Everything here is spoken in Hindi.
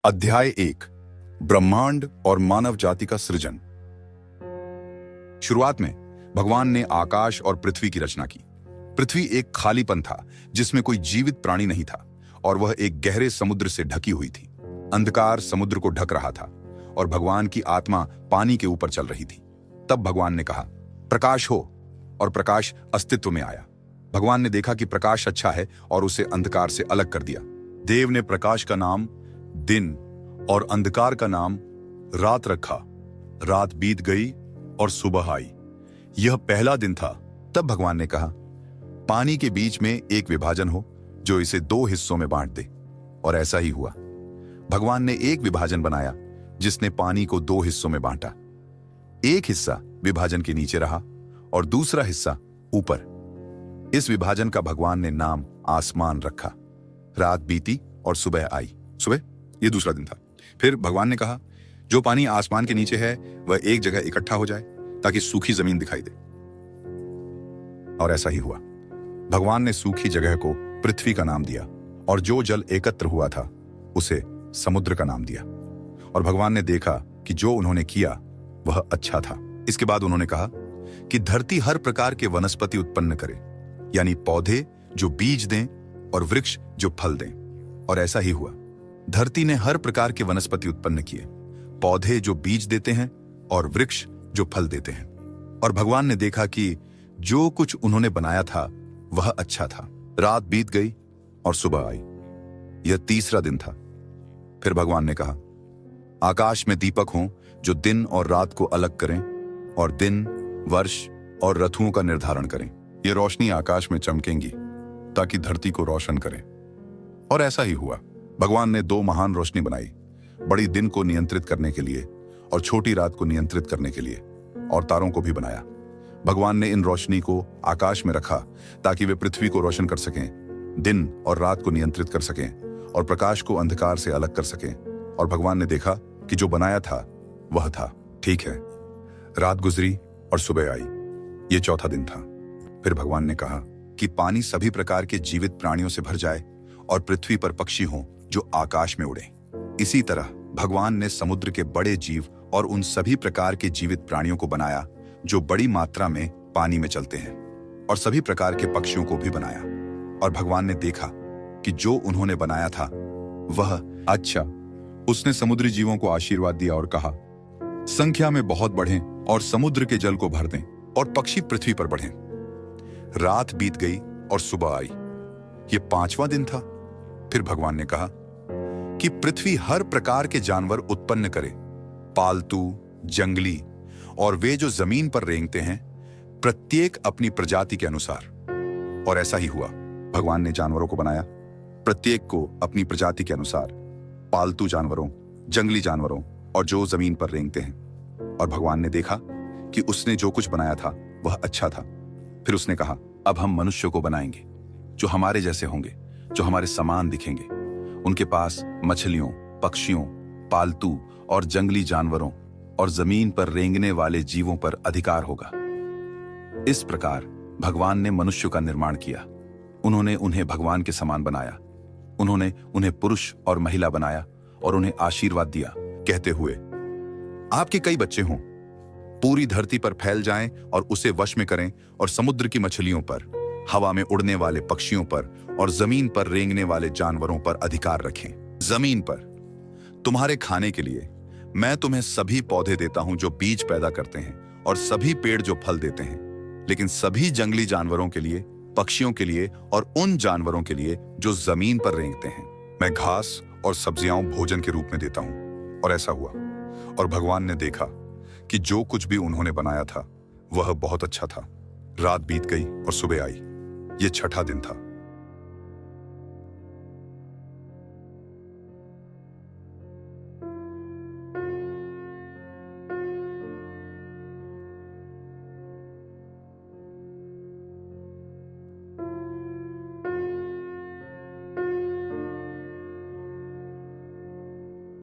अध्याय 1 ब्रह्मांड और मानव जाति का सृजन। शुरुआत में भगवान ने आकाश और पृथ्वी की रचना की। पृथ्वी एक खालीपन था जिसमें कोई जीवित प्राणी नहीं था और वह एक गहरे समुद्र से ढकी हुई थी। अंधकार समुद्र को ढक रहा था और भगवान की आत्मा पानी के ऊपर चल रही थी। तब भगवान ने कहा, प्रकाश हो, और प्रकाश अस्तित्व में आया। भगवान ने देखा कि प्रकाश अच्छा है और उसे अंधकार से अलग कर दिया। देव ने प्रकाश का नाम दिन और अंधकार का नाम रात रखा। रात बीत गई और सुबह आई। यह पहला दिन था। तब भगवान ने कहा, पानी के बीच में एक विभाजन हो जो इसे 2 हिस्सों में बांट दे। और ऐसा ही हुआ। भगवान ने एक विभाजन बनाया जिसने पानी को 2 हिस्सों में बांटा। एक हिस्सा विभाजन के नीचे रहा और दूसरा हिस्सा ऊपर। इस विभाजन का भगवान ने नाम आसमान रखा। रात बीती और सुबह आई। सुबह, ये दूसरा दिन था। फिर भगवान ने कहा, जो पानी आसमान के नीचे है वह एक जगह इकट्ठा हो जाए ताकि सूखी जमीन दिखाई दे। और ऐसा ही हुआ। भगवान ने सूखी जगह को पृथ्वी का नाम दिया और जो जल एकत्र हुआ था उसे समुद्र का नाम दिया। और भगवान ने देखा कि जो उन्होंने किया वह अच्छा था। इसके बाद उन्होंने कहा कि धरती हर प्रकार के वनस्पति उत्पन्न करे, यानी पौधे जो बीज दें और वृक्ष जो फल दें। और ऐसा ही हुआ। धरती ने हर प्रकार के वनस्पति उत्पन्न किए, पौधे जो बीज देते हैं और वृक्ष जो फल देते हैं। और भगवान ने देखा कि जो कुछ उन्होंने बनाया था वह अच्छा था। रात बीत गई और सुबह आई। यह तीसरा दिन था। फिर भगवान ने कहा, आकाश में दीपक हों जो दिन और रात को अलग करें और दिन, वर्ष और ऋतुओं का निर्धारण करें। ये रोशनी आकाश में चमकेंगी ताकि धरती को रोशन करें। और ऐसा ही हुआ। भगवान ने 2 महान रोशनी बनाई, बड़ी दिन को नियंत्रित करने के लिए और छोटी रात को नियंत्रित करने के लिए, और तारों को भी बनाया। भगवान ने इन रोशनी को आकाश में रखा ताकि वे पृथ्वी को रोशन कर सकें, दिन और रात को नियंत्रित कर सकें और प्रकाश को अंधकार से अलग कर सकें। और भगवान ने देखा कि जो बनाया था वह था ठीक है। रात गुजरी और सुबह आई। ये चौथा दिन था। फिर भगवान ने कहा कि पानी सभी प्रकार के जीवित प्राणियों से भर जाए और पृथ्वी पर पक्षी हों जो आकाश में उड़े। इसी तरह भगवान ने समुद्र के बड़े जीव और उन सभी प्रकार के जीवित प्राणियों को बनाया जो बड़ी मात्रा में पानी में चलते हैं, और सभी प्रकार के पक्षियों को भी बनाया। और भगवान ने देखा कि जो उन्होंने बनाया था वह अच्छा। उसने समुद्री जीवों को आशीर्वाद दिया और कहा, संख्या में बहुत बढ़ें और समुद्र के जल को भर दें और पक्षी पृथ्वी पर बढ़ें। रात बीत गई और सुबह आई। यह 5वां दिन था। फिर भगवान ने कहा कि पृथ्वी हर प्रकार के जानवर उत्पन्न करे, पालतू, जंगली और वे जो जमीन पर रेंगते हैं, प्रत्येक अपनी प्रजाति के अनुसार। और ऐसा ही हुआ। भगवान ने जानवरों को बनाया, प्रत्येक को अपनी प्रजाति के अनुसार, पालतू जानवरों, जंगली जानवरों और जो जमीन पर रेंगते हैं। और भगवान ने देखा कि उसने जो कुछ बनाया था वह अच्छा था। फिर उसने कहा, अब हम मनुष्य को बनाएंगे जो हमारे जैसे होंगे, जो हमारे समान दिखेंगे। उनके पास मछलियों, पक्षियों, पालतू और जंगली जानवरों और जमीन पर रेंगने वाले जीवों पर अधिकार होगा। इस प्रकार भगवान ने मनुष्य का निर्माण किया। उन्होंने उन्हें भगवान के समान बनाया। उन्होंने उन्हें पुरुष और महिला बनाया और उन्हें आशीर्वाद दिया, कहते हुए, आपके कई बच्चे हों, पूरी धरती पर फैल जाएं और उसे वश में करें और समुद्र की मछलियों पर, हवा में उड़ने वाले पक्षियों पर और जमीन पर रेंगने वाले जानवरों पर अधिकार रखें। जमीन पर तुम्हारे खाने के लिए मैं तुम्हें सभी पौधे देता हूं जो बीज पैदा करते हैं और सभी पेड़ जो फल देते हैं, लेकिन सभी जंगली जानवरों के लिए, पक्षियों के लिए और उन जानवरों के लिए जो जमीन पर रेंगते हैं, मैं घास और सब्जियां भोजन के रूप में देता हूं। और ऐसा हुआ। और भगवान ने देखा कि जो कुछ भी उन्होंने बनाया था वह बहुत अच्छा था। रात बीत गई और सुबह आई। ये 6ठा दिन था।